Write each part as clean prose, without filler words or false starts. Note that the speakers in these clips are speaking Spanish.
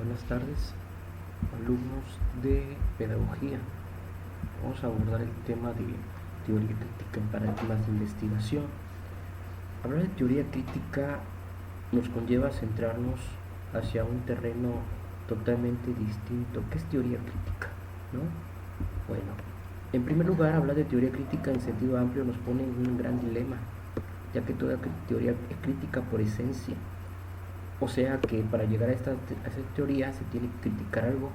Buenas tardes, alumnos de pedagogía. Vamos a abordar el tema de teoría crítica en paradigmas de investigación. Hablar de teoría crítica nos conlleva a centrarnos hacia un terreno totalmente distinto. ¿Qué es teoría crítica? ¿No? Bueno, en primer lugar, hablar de teoría crítica en sentido amplio nos pone en un gran dilema, ya que toda teoría es crítica por esencia. O sea que para llegar a esta teoría se tiene que criticar algo,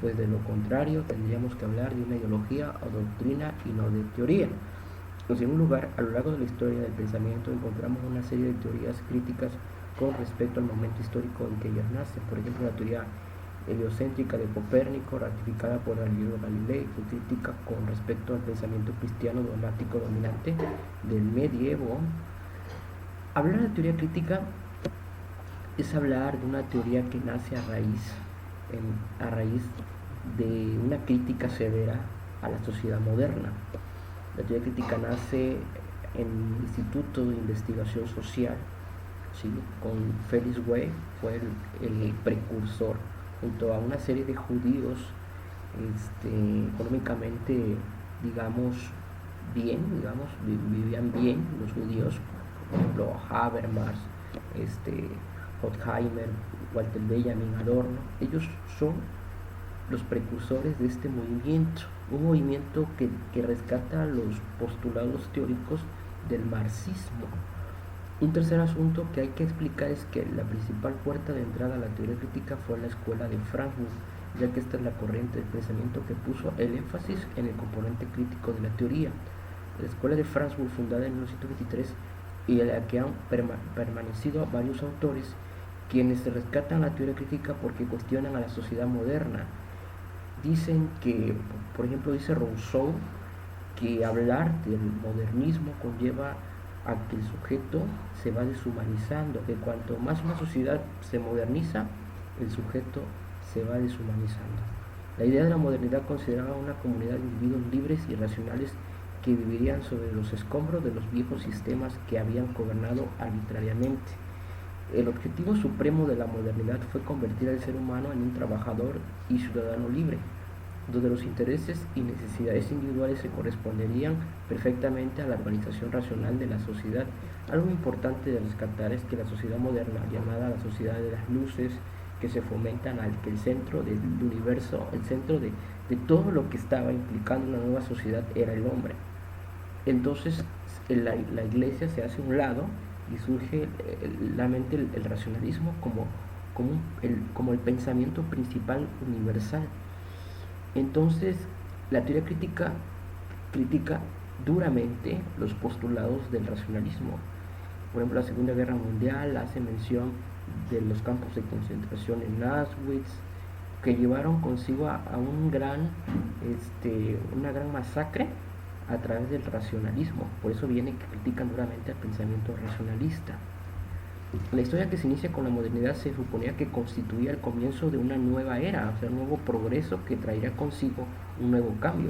pues de lo contrario tendríamos que hablar de una ideología o doctrina y no de teoría. En segundo lugar, a lo largo de la historia del pensamiento encontramos una serie de teorías críticas con respecto al momento histórico en que ellas nacen. Por ejemplo, la teoría heliocéntrica de Copérnico, ratificada por Galileo Galilei, fue crítica con respecto al pensamiento cristiano dogmático dominante del medievo. Hablar de teoría crítica es hablar de una teoría que nace a raíz de una crítica severa a la sociedad moderna. La teoría crítica nace en el Instituto de Investigación Social, ¿sí? Con Felix Way, fue el precursor, junto a una serie de judíos económicamente, digamos, vivían bien los judíos, por ejemplo, Habermas, Horkheimer, Walter Benjamin, Adorno. Ellos son los precursores de este movimiento, un movimiento que rescata los postulados teóricos del marxismo. Un tercer asunto que hay que explicar es que la principal puerta de entrada a la teoría crítica fue la escuela de Frankfurt, ya que esta es la corriente de pensamiento que puso el énfasis en el componente crítico de la teoría. La escuela de Frankfurt, fundada en 1923, y en la que han permanecido varios autores, quienes rescatan la teoría crítica porque cuestionan a la sociedad moderna. Dicen que, por ejemplo, dice Rousseau, que hablar del modernismo conlleva a que el sujeto se va deshumanizando, que cuanto más una sociedad se moderniza, el sujeto se va deshumanizando. La idea de la modernidad consideraba una comunidad de individuos libres y racionales que vivirían sobre los escombros de los viejos sistemas que habían gobernado arbitrariamente. El objetivo supremo de la modernidad fue convertir al ser humano en un trabajador y ciudadano libre, donde los intereses y necesidades individuales se corresponderían perfectamente a la organización racional de la sociedad. Algo importante de rescatar es que la sociedad moderna, llamada la sociedad de las luces, que se fomentan al que el centro del universo, el centro de todo lo que estaba implicando una nueva sociedad era el hombre. Entonces la iglesia se hace a un lado y surge la mente el racionalismo como el pensamiento principal universal. Entonces la teoría critica duramente los postulados del racionalismo. Por ejemplo, la Segunda Guerra Mundial hace mención de los campos de concentración en Auschwitz, que llevaron consigo a una gran masacre a través del racionalismo. Por eso viene que critican duramente al pensamiento racionalista. La historia que se inicia con la modernidad se suponía que constituía el comienzo de una nueva era, o sea, un nuevo progreso que traería consigo un nuevo cambio.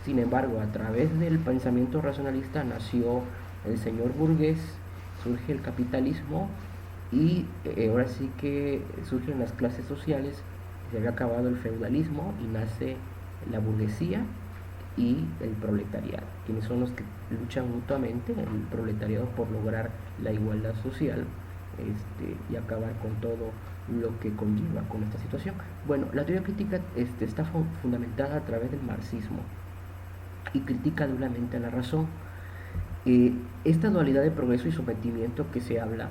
Sin embargo, a través del pensamiento racionalista nació el señor burgués, surge el capitalismo y ahora sí que surgen las clases sociales, se había acabado el feudalismo y nace la burguesía y el proletariado, quienes son los que luchan mutuamente, el proletariado por lograr la igualdad social y acabar con todo lo que conlleva con esta situación. Bueno, la teoría crítica está fundamentada a través del marxismo y critica duramente a la razón. Esta dualidad de progreso y sometimiento que se habla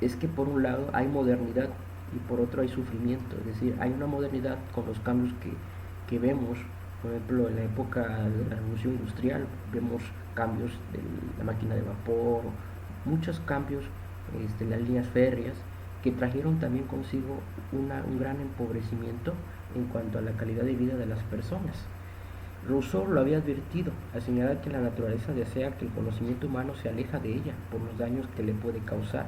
es que por un lado hay modernidad y por otro hay sufrimiento, es decir, hay una modernidad con los cambios que vemos. Por ejemplo, en la época de la revolución industrial vemos cambios de la máquina de vapor, muchos cambios en las líneas férreas que trajeron también consigo un gran empobrecimiento en cuanto a la calidad de vida de las personas. Rousseau lo había advertido al señalar que la naturaleza desea que el conocimiento humano se aleja de ella por los daños que le puede causar,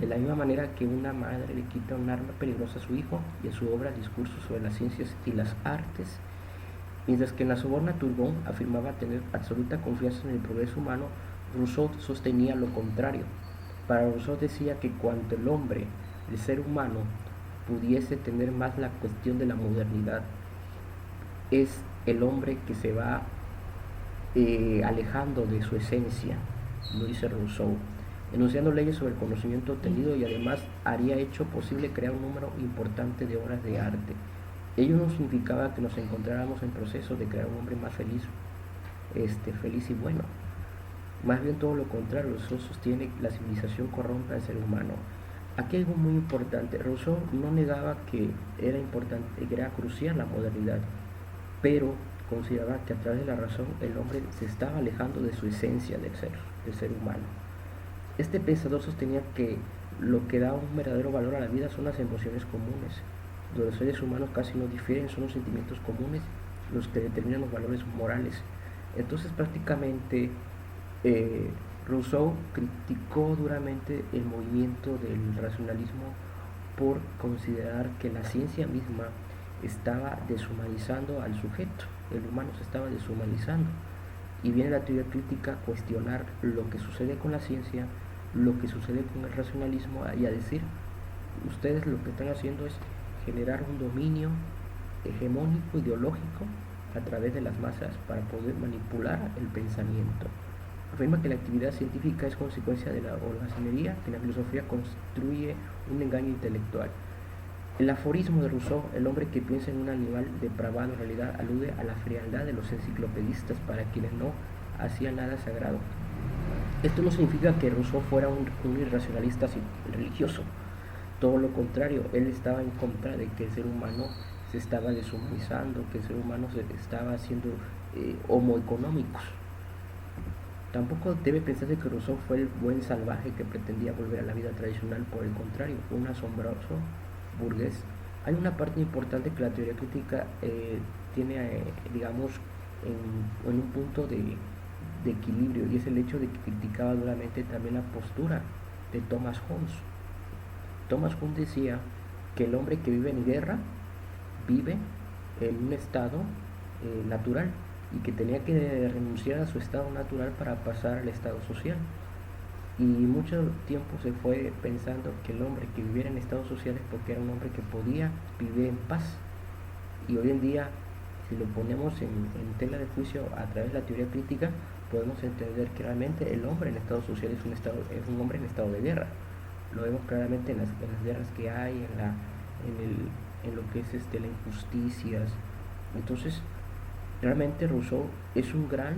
de la misma manera que una madre le quita un arma peligrosa a su hijo, y en su obra Discursos sobre las ciencias y las artes. Mientras que en la Soborna Turbón afirmaba tener absoluta confianza en el progreso humano, Rousseau sostenía lo contrario. Para Rousseau decía que cuando el hombre, el ser humano, pudiese tener más la cuestión de la modernidad. Es el hombre que se va alejando de su esencia, lo dice Rousseau, enunciando leyes sobre el conocimiento obtenido y además haría hecho posible crear un número importante de obras de arte. Ello no significaba que nos encontráramos en proceso de crear un hombre más feliz, feliz y bueno. Más bien todo lo contrario, Rousseau sostiene que la civilización corrompe al ser humano. Aquí hay algo muy importante. Rousseau no negaba que era importante, que era crucial la modernidad, pero consideraba que a través de la razón el hombre se estaba alejando de su esencia del ser humano. Este pensador sostenía que lo que da un verdadero valor a la vida son las emociones comunes. Donde los seres humanos casi no difieren, son los sentimientos comunes los que determinan los valores morales. Entonces prácticamente Rousseau criticó duramente el movimiento del racionalismo por considerar que la ciencia misma estaba deshumanizando al sujeto, el humano se estaba deshumanizando. Y viene la teoría crítica a cuestionar lo que sucede con la ciencia, lo que sucede con el racionalismo y a decir, ustedes lo que están haciendo es generar un dominio hegemónico, ideológico, a través de las masas para poder manipular el pensamiento. Afirma que la actividad científica es consecuencia de la holgazanería, que la filosofía construye un engaño intelectual. El aforismo de Rousseau, el hombre que piensa en un animal depravado, en realidad alude a la frialdad de los enciclopedistas para quienes no hacía nada sagrado. Esto no significa que Rousseau fuera un irracionalista religioso, todo lo contrario, él estaba en contra de que el ser humano se estaba deshumanizando, que el ser humano se estaba haciendo homo económicos. Tampoco debe pensarse que Rousseau fue el buen salvaje que pretendía volver a la vida tradicional, por el contrario, un asombroso burgués. Hay una parte importante que la teoría crítica tiene, digamos, en un punto de equilibrio, y es el hecho de que criticaba duramente también la postura de Thomas Hobbes. Thomas Hobbes decía que el hombre que vive en guerra vive en un estado natural y que tenía que renunciar a su estado natural para pasar al estado social. Y mucho tiempo se fue pensando que el hombre que viviera en estados sociales porque era un hombre que podía vivir en paz. Y hoy en día, si lo ponemos en tela de juicio a través de la teoría crítica, podemos entender que realmente el hombre en estados sociales es un hombre en estado de guerra. Lo vemos claramente en las guerras que hay, en lo que es las injusticias. Entonces, realmente Rousseau es un gran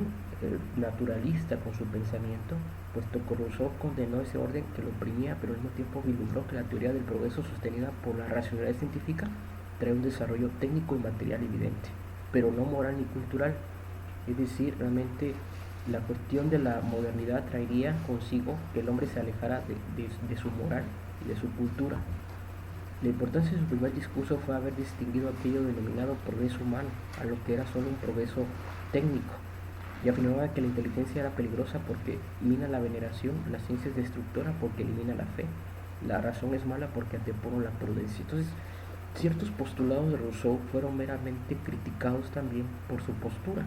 naturalista con su pensamiento, puesto que Rousseau condenó ese orden que lo oprimía, pero al mismo tiempo vislumbró que la teoría del progreso sostenida por la racionalidad científica trae un desarrollo técnico y material evidente, pero no moral ni cultural. Es decir, realmente la cuestión de la modernidad traería consigo que el hombre se alejara de su moral y de su cultura. La importancia de su primer discurso fue haber distinguido aquello denominado progreso humano a lo que era solo un progreso técnico, y afirmaba que la inteligencia era peligrosa porque mina la veneración, la ciencia es destructora porque elimina la fe, la razón es mala porque antepone la prudencia. Entonces, ciertos postulados de Rousseau fueron meramente criticados también por su postura.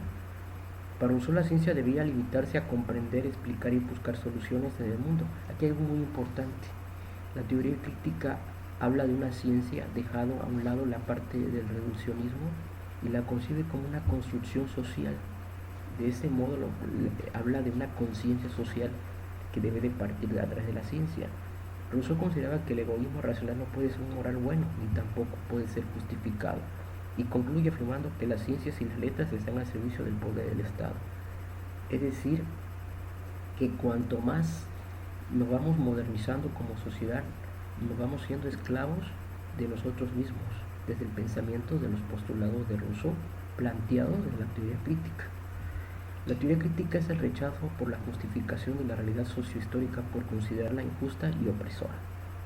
Para Rousseau la ciencia debía limitarse a comprender, explicar y buscar soluciones en el mundo. Aquí hay algo muy importante. La teoría crítica habla de una ciencia dejando a un lado la parte del reduccionismo y la concibe como una construcción social. De ese modo habla de una conciencia social que debe de partir a través de la ciencia. Rousseau consideraba que el egoísmo racional no puede ser un moral bueno, ni tampoco puede ser justificado, y concluye afirmando que las ciencias y las letras están al servicio del poder del Estado. Es decir, que cuanto más nos vamos modernizando como sociedad, nos vamos siendo esclavos de nosotros mismos, desde el pensamiento de los postulados de Rousseau, planteados en la teoría crítica. La teoría crítica es el rechazo por la justificación de la realidad sociohistórica por considerarla injusta y opresora,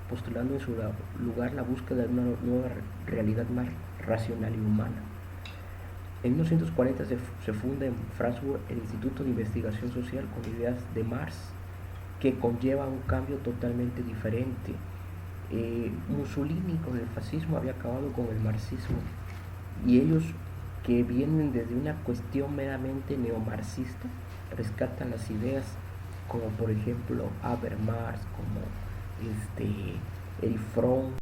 postulando en su lugar la búsqueda de una nueva realidad más racional y humana. En 1940 se funda en Frankfurt el Instituto de Investigación Social con ideas de Marx, que conlleva un cambio totalmente diferente. Mussolini con el fascismo había acabado con el marxismo, y ellos, que vienen desde una cuestión meramente neomarxista, rescatan las ideas como por ejemplo Habermas, como Erich Fromm,